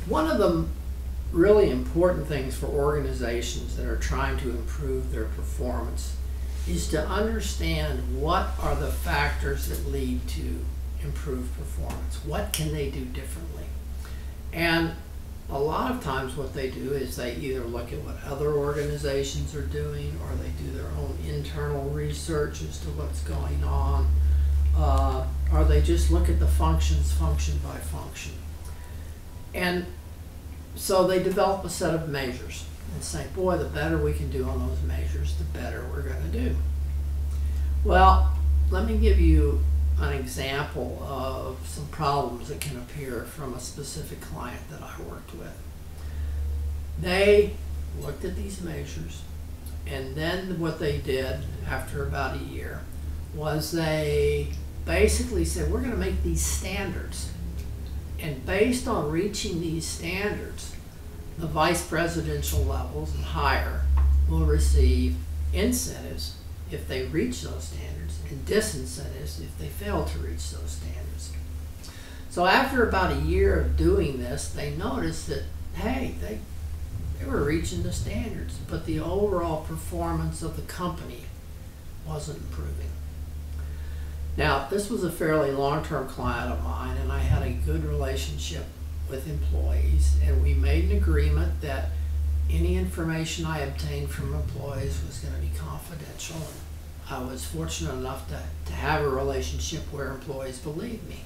One of the really important things for organizations that are trying to improve their performance is to understand what are the factors that lead to improved performance. What can they do differently? And a lot of times what they do is they either look at what other organizations are doing, or they do their own internal research as to what's going on, or they just look at the functions function by function. And so they develop a set of measures and say, boy, the better we can do on those measures, the better we're going to do. Well, let me give you an example of some problems that can appear from a specific client that I worked with. They looked at these measures, and then what they did after about a year was they basically said, we're going to make these standards. And based on reaching these standards, the vice presidential levels and higher will receive incentives if they reach those standards, and disincentives if they fail to reach those standards. So after about a year of doing this, they noticed that, hey, they were reaching the standards, but the overall performance of the company wasn't improving. Now, this was a fairly long-term client of mine, and I had a good relationship with employees, and we made an agreement that any information I obtained from employees was going to be confidential. And I was fortunate enough to have a relationship where employees believed me.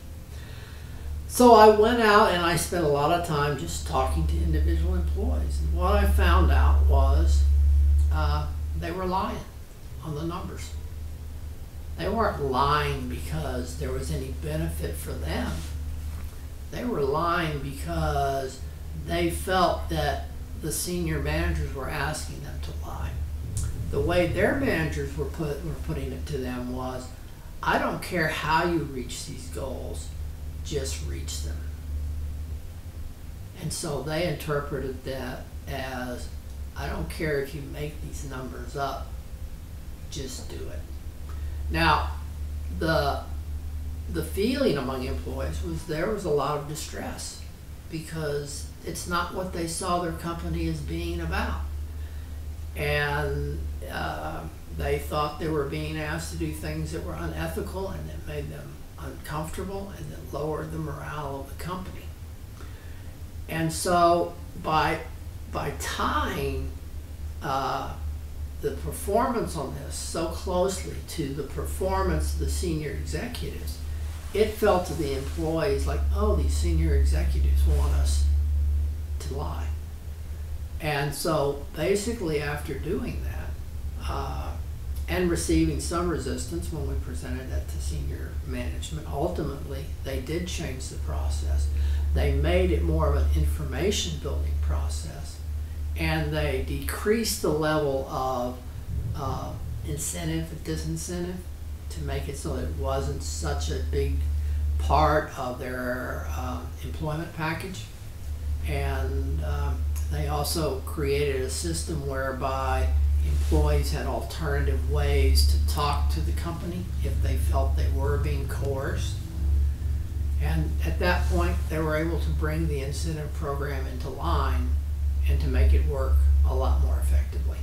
So I went out and I spent a lot of time just talking to individual employees. And what I found out was they were lying on the numbers. They weren't lying because there was any benefit for them. They were lying because they felt that the senior managers were asking them to lie. The way their managers were putting it to them was, I don't care how you reach these goals, just reach them. And so they interpreted that as, I don't care if you make these numbers up, just do it. Now, the feeling among employees was there was a lot of distress because it's not what they saw their company as being about. And they thought they were being asked to do things that were unethical and that made them uncomfortable and that lowered the morale of the company. And so by tying the performance on this so closely to the performance of the senior executives, it felt to the employees like, oh, these senior executives want us to lie. And so basically after doing that, and receiving some resistance when we presented that to senior management, ultimately they did change the process. They made it more of an information building process, and they decreased the level of incentive and disincentive to make it so that it wasn't such a big part of their employment package. And they also created a system whereby employees had alternative ways to talk to the company if they felt they were being coerced. And at that point, they were able to bring the incentive program into line and to make it work a lot more effectively.